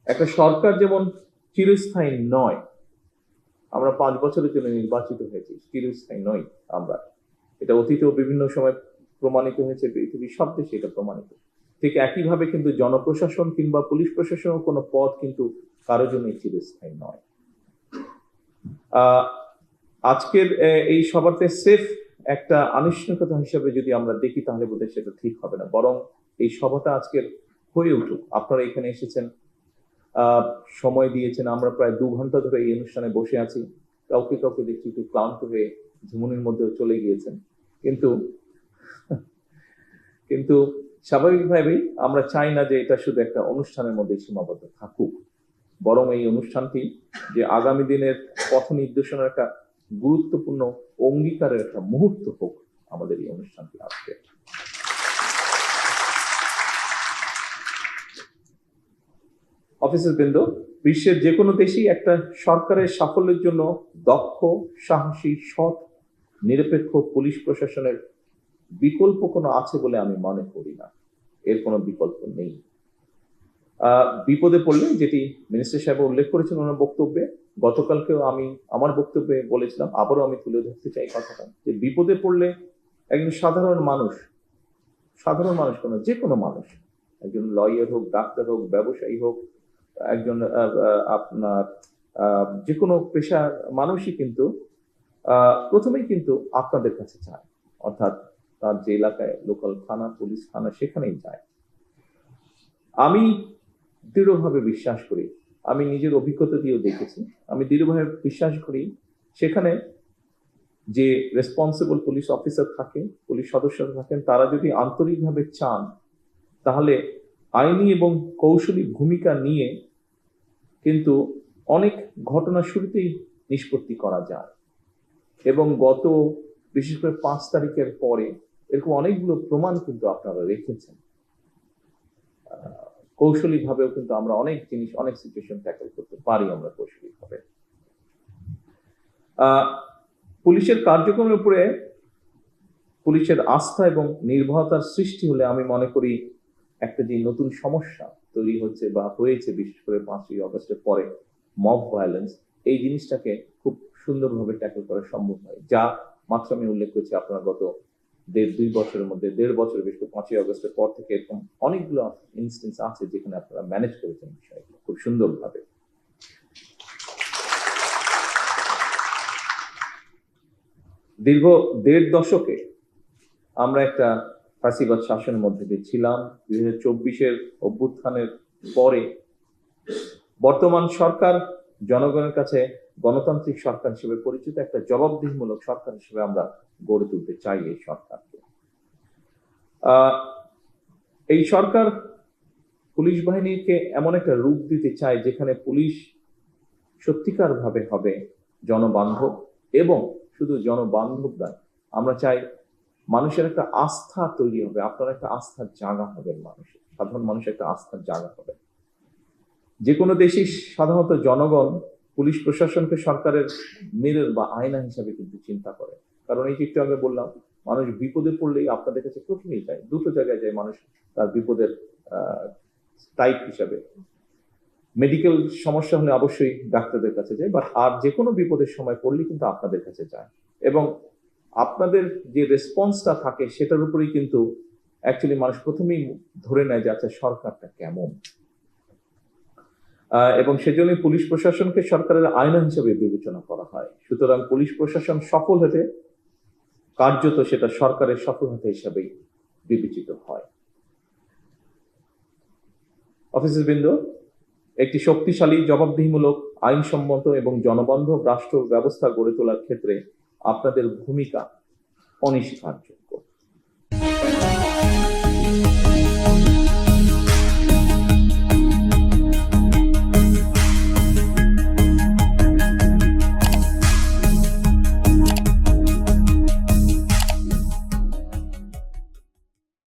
একটা সরকার যেমন চিরস্থায়ী নয়, আমরা 5 বছরের জন্য নির্বাচিত হয়েছি, চিরস্থায়ী নয় আমরা। এটা অতীতেও বিভিন্ন সময় প্রমাণিত হয়েছে, পৃথিবীর সব দেশে এটা প্রমাণিত। ঠিক একইভাবে কিন্তু জনপ্রশাসন কিংবা পুলিশ প্রশাসনের কোনো পদ কিন্তু কারোর জন্যই চিরস্থায়ী নয়। আজকের এই সভাতে সেফ একটা আনুষ্ঠানিকতা হিসেবে যদি আমরা দেখি তাহলে বোধহয় সেটা ঠিক হবে না, বরং এই সভাটা আজকের হয়ে উঠুক। আপনারা এখানে এসেছেন, সময় দিয়েছেন, আমরা প্রায় 2 ঘন্টা ধরে এই অনুষ্ঠানে বসে আছি। কাউকে কাউকে দেখছি একটু ক্লান্ত হয়ে ঝুমুনির মধ্যে চলে গিয়েছেন, কিন্তু কিন্তু স্বাভাবিকভাবেই আমরা চাই না যে এটা শুধু একটা অনুষ্ঠানের মধ্যে সীমাবদ্ধ থাকুক, বরং এই অনুষ্ঠানটি যে আগামী দিনের পথ নির্দেশনার একটা গুরুত্বপূর্ণ অঙ্গীকারের একটা মুহূর্ত হোক আমাদের এই অনুষ্ঠানটি আজকে। অফিসার বৃন্দ, বিশ্বের যে কোনো দেশেই একটা সরকারের সাফল্যের জন্য দক্ষ, সাহসী, সৎ, নিরপেক্ষ পুলিশ প্রশাসনের বিকল্প কোনো আছে বলে আমি মনে করি না। এর কোনো বিকল্প নেই। বিপদে পড়লে, যেটি মিনিস্টার সাহেব উল্লেখ করেছেন ওনার বক্তব্যে, গতকালকেও আমি আমার বক্তব্যে বলেছিলাম, আবারও আমি তুলে ধরতে চাই কথাটা, যে বিপদে পড়লে একজন সাধারণ মানুষ কেন, যে কোনো মানুষ, একজন লয়ার হোক, ডাক্তার হোক, ব্যবসায়ী হোক, একজন আপনার যে কোনো পেশার মানুষই কিন্তু প্রথমেই কিন্তু আপনাদের কাছে চায়, অর্থাৎ তার যে এলাকায় লোকাল থানা, পুলিশ থানা, সেখানেই যায়। আমি দৃঢ়ভাবে বিশ্বাস করি, আমি নিজের অভিজ্ঞতা দিয়েও দেখেছি, আমি দৃঢ়ভাবে বিশ্বাস করি সেখানে যে রেসপন্সিবল পুলিশ অফিসার থাকে, পুলিশ সদস্যরা থাকেন, তারা যদি আন্তরিকভাবে চান তাহলে আইনি এবং কৌশলী ভূমিকা নিয়ে কিন্তু অনেক ঘটনা শুরুতেই নিষ্পত্তি করা যায়। এবং বিশেষ করে 5 তারিখের পরে এরকম অনেকগুলো প্রমাণ কিন্তু আপনারা রেখেছেন। কৌশলী ভাবেও কিন্তু আমরা অনেক জিনিস, অনেক সিচুয়েশন ট্যাকল করতে পারি আমরা কৌশলী ভাবে। পুলিশের কার্যক্রমের উপরে পুলিশের আস্থা এবং নির্ভরতার সৃষ্টি হলে আমি মনে করি একটা যে নতুন সমস্যা তৈরি হচ্ছে বা হয়েছে, বিশেষ করে 5ই অগস্টের পরে মব ভায়োলেন্স, এই জিনিসটাকে খুব সুন্দরভাবে ট্যাকল করা সম্ভব হয়। যা মাত্র আমি উল্লেখ করছি, আপনারা গত 1.5-2 বছরের মধ্যে, 1.5 বছর, বিশেষ করে 5ই অগস্টের পর থেকে এরকম অনেকগুলো ইনস্টেন্স আছে যেখানে আপনারা ম্যানেজ করেছেন বিষয়গুলো খুব সুন্দরভাবে। দীর্ঘ 1.5 দশকে আমরা একটা ফ্যাসিবাদ শাসনের মধ্যে দিয়ে ছিলাম। 2024-এর অভ্যুত্থানের পরে বর্তমান সরকার জনগণের কাছে গণতান্ত্রিক সরকার হিসেবে পরিচিত, একটা জবাবদিহিমূলক সরকার হিসেবে আমরা গড়ে তুলতে চাই এই সরকারকে। এই সরকার পুলিশ বাহিনীকে এমন একটা রূপ দিতে চায় যেখানে পুলিশ সত্যিকার ভাবে হবে জনবান্ধব, এবং শুধু জনবান্ধব নয়, আমরা চাই মানুষের একটা আস্থা তৈরি হবে, আপনার একটা আস্থার জায়গা হবে, মানুষের, সাধারণ মানুষের একটা আস্থার জায়গা হবে। যে কোনো দেশেই সাধারণত জনগণ পুলিশ প্রশাসনকে সরকারের মিরর বা আয়না হিসাবে কিন্তু চিন্তা করে। কারণ এই যে একটু আগে বললাম, মানুষ বিপদে পড়লেই আপনাদের কাছে প্রথমেই যায়, দুটো জায়গায় যায় মানুষ তার বিপদের টাইপ হিসাবে। মেডিকেল সমস্যা হলে অবশ্যই ডাক্তারদের কাছে যায়, বাট আর যে কোনো বিপদের সময় পড়লে কিন্তু আপনাদের কাছে যায়, এবং আপনাদের যে রেসপন্সটা থাকে সেটার উপরেই কিন্তু অ্যাকচুয়ালি মানুষ প্রথমেই ধরে নেয় যে আচ্ছা সরকারটা কেমন। এবং সেজন্য পুলিশ প্রশাসনকে সরকারের আয়না হিসেবে বিবেচনা করা হয়। সুতরাং পুলিশ প্রশাসন সফল হতে কার্যত সেটা সরকারের সফলতা হিসাবেই বিবেচিত হয়। অফিসারবৃন্দ, একটি শক্তিশালী, জবাবদিহিমূলক, আইনসম্মত এবং জনবান্ধব রাষ্ট্র ব্যবস্থা গড়ে তোলার ক্ষেত্রে আপনাদের ভূমিকা অনস্বীকার্য।